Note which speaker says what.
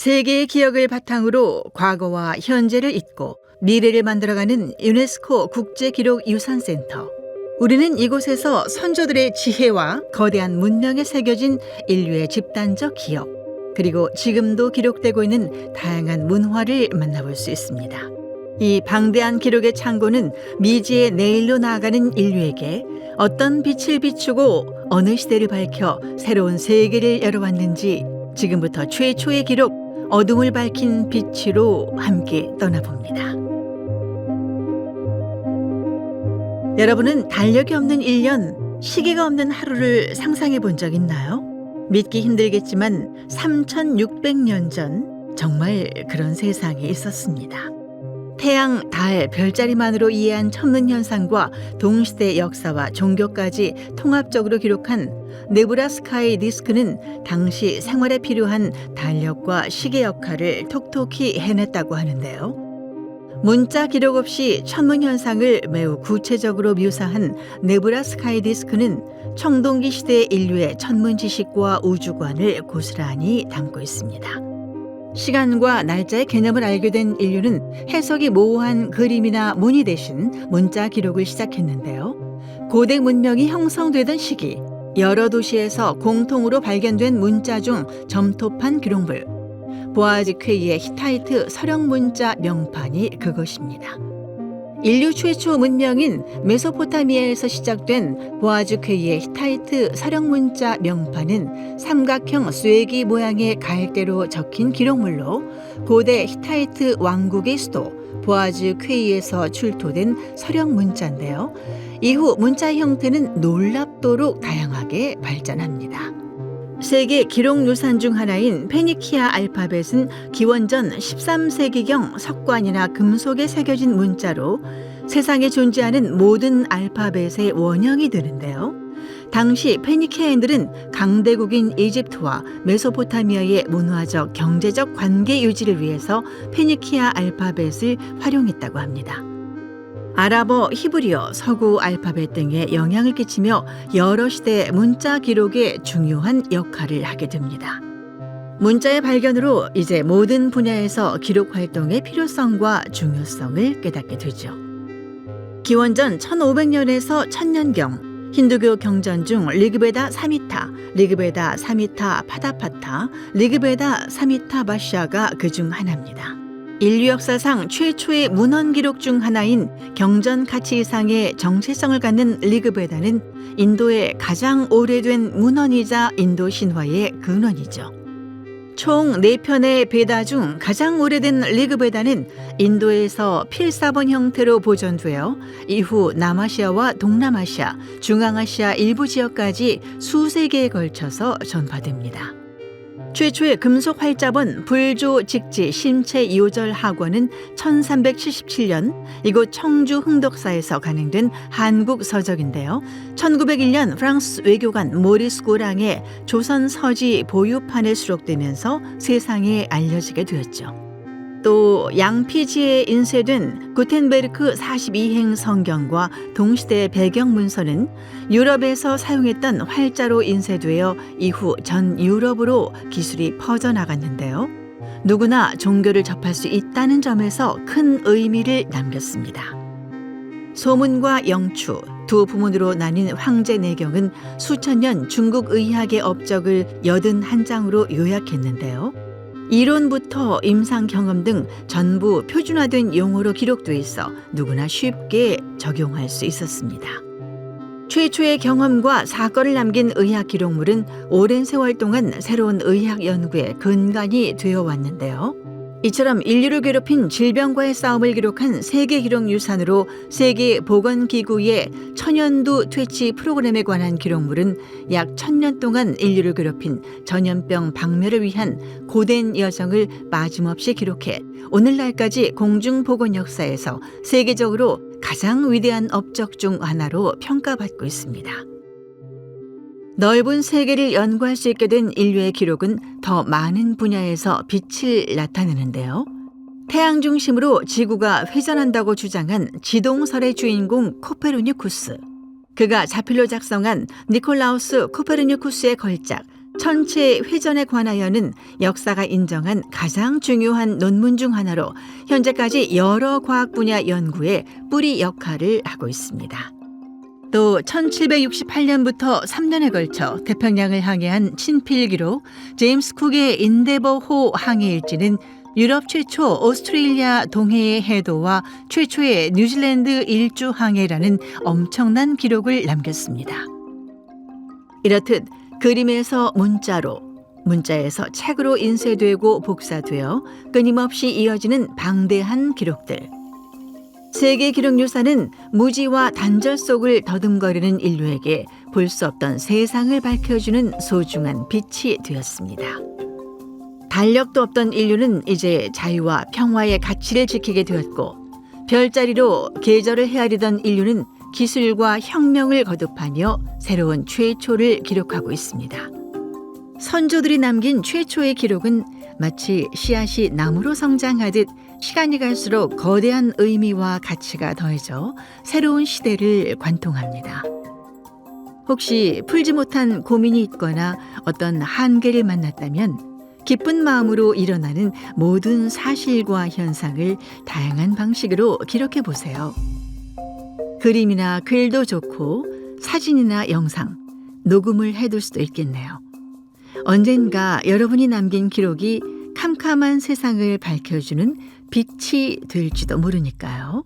Speaker 1: 세계의 기억을 바탕으로 과거와 현재를 잇고 미래를 만들어가는 유네스코 국제기록유산센터. 우리는 이곳에서 선조들의 지혜와 거대한 문명에 새겨진 인류의 집단적 기억, 그리고 지금도 기록되고 있는 다양한 문화를 만나볼 수 있습니다. 이 방대한 기록의 창고는 미지의 내일로 나아가는 인류에게 어떤 빛을 비추고 어느 시대를 밝혀 새로운 세계를 열어왔는지 지금부터 최초의 기록, 어둠을 밝힌 빛으로 함께 떠나봅니다. 여러분은 달력이 없는 1년, 시계가 없는 하루를 상상해 본 적 있나요? 믿기 힘들겠지만 3600년 전 정말 그런 세상이 있었습니다. 태양, 달, 별자리만으로 이해한 천문현상과 동시대 역사와 종교까지 통합적으로 기록한 네브라스카의 디스크는 당시 생활에 필요한 달력과 시계 역할을 톡톡히 해냈다고 하는데요. 문자 기록 없이 천문현상을 매우 구체적으로 묘사한 네브라스카의 디스크는 청동기 시대 인류의 천문 지식과 우주관을 고스란히 담고 있습니다. 시간과 날짜의 개념을 알게 된 인류는 해석이 모호한 그림이나 무늬 대신 문자 기록을 시작했는데요. 고대 문명이 형성되던 시기, 여러 도시에서 공통으로 발견된 문자 중 점토판 기록물, 보아즈 퀘이의 히타이트 서령 문자 명판이 그것입니다. 인류 최초 문명인 메소포타미아에서 시작된 보아즈 퀘이의 히타이트 서령 문자 명판은 삼각형 쐐기 모양의 갈대로 적힌 기록물로 고대 히타이트 왕국의 수도 보아즈 퀘이에서 출토된 서령 문자인데요. 이후 문자 형태는 놀랍도록 다양하게 발전합니다. 세계 기록유산 중 하나인 페니키아 알파벳은 기원전 13세기경 석관이나 금속에 새겨진 문자로 세상에 존재하는 모든 알파벳의 원형이 되는데요. 당시 페니키아인들은 강대국인 이집트와 메소포타미아의 문화적, 경제적 관계 유지를 위해서 페니키아 알파벳을 활용했다고 합니다. 아랍어, 히브리어, 서구 알파벳 등에 영향을 끼치며 여러 시대 문자 기록에 중요한 역할을 하게 됩니다. 문자의 발견으로 이제 모든 분야에서 기록 활동의 필요성과 중요성을 깨닫게 되죠. 기원전 1500년에서 1000년경 힌두교 경전 중 리그베다 사미타, 리그베다 사미타 파다파타, 리그베다 사미타 바샤가 그중 하나입니다. 인류 역사상 최초의 문헌 기록 중 하나인 경전 가치 이상의 정체성을 갖는 리그베다는 인도의 가장 오래된 문헌이자 인도 신화의 근원이죠. 총 4편의 베다 중 가장 오래된 리그베다는 인도에서 필사본 형태로 보존되어 이후 남아시아와 동남아시아, 중앙아시아 일부 지역까지 수세 기에 걸쳐서 전파됩니다. 최초의 금속 활자본 불조 직지 심체 요절 학원은 1377년 이곳 청주 흥덕사에서 간행된 한국 서적인데요. 1901년 프랑스 외교관 모리스 고랑의 조선 서지 보유판에 수록되면서 세상에 알려지게 되었죠. 또 양피지에 인쇄된 구텐베르크 42행 성경과 동시대 배경 문서는 유럽에서 사용했던 활자로 인쇄되어 이후 전 유럽으로 기술이 퍼져나갔는데요. 누구나 종교를 접할 수 있다는 점에서 큰 의미를 남겼습니다. 소문과 영추, 두 부문으로 나뉜 황제내경은 수천 년 중국 의학의 업적을 81장으로 요약했는데요. 이론부터 임상 경험 등 전부 표준화된 용어로 기록돼 있어 누구나 쉽게 적용할 수 있었습니다. 최초의 경험과 사건을 남긴 의학 기록물은 오랜 세월 동안 새로운 의학 연구의 근간이 되어 왔는데요. 이처럼 인류를 괴롭힌 질병과의 싸움을 기록한 세계기록유산으로 세계보건기구의 천연두 퇴치 프로그램에 관한 기록물은 약 1000년 동안 인류를 괴롭힌 전염병 박멸을 위한 고된 여정을 빠짐없이 기록해 오늘날까지 공중보건 역사에서 세계적으로 가장 위대한 업적 중 하나로 평가받고 있습니다. 넓은 세계를 연구할 수 있게 된 인류의 기록은 더 많은 분야에서 빛을 나타내는데요. 태양 중심으로 지구가 회전한다고 주장한 지동설의 주인공 코페르니쿠스. 그가 자필로 작성한 니콜라우스 코페르니쿠스의 걸작 천체 회전에 관하여는 역사가 인정한 가장 중요한 논문 중 하나로 현재까지 여러 과학 분야 연구에 뿌리 역할을 하고 있습니다. 또 1768년부터 3년에 걸쳐 태평양을 항해한 친필기록 제임스 쿡의 인데버호 항해일지는 유럽 최초 오스트레일리아 동해의 해도와 최초의 뉴질랜드 일주 항해라는 엄청난 기록을 남겼습니다. 이렇듯 그림에서 문자로, 문자에서 책으로 인쇄되고 복사되어 끊임없이 이어지는 방대한 기록들. 세계 기록유산은 무지와 단절 속을 더듬거리는 인류에게 볼 수 없던 세상을 밝혀주는 소중한 빛이 되었습니다. 달력도 없던 인류는 이제 자유와 평화의 가치를 지키게 되었고, 별자리로 계절을 헤아리던 인류는 기술과 혁명을 거듭하며 새로운 최초를 기록하고 있습니다. 선조들이 남긴 최초의 기록은 마치 씨앗이 나무로 성장하듯 시간이 갈수록 거대한 의미와 가치가 더해져 새로운 시대를 관통합니다. 혹시 풀지 못한 고민이 있거나 어떤 한계를 만났다면 기쁜 마음으로 일어나는 모든 사실과 현상을 다양한 방식으로 기록해 보세요. 그림이나 글도 좋고 사진이나 영상, 녹음을 해둘 수도 있겠네요. 언젠가 여러분이 남긴 기록이 캄캄한 세상을 밝혀주는 빛이 될지도 모르니까요.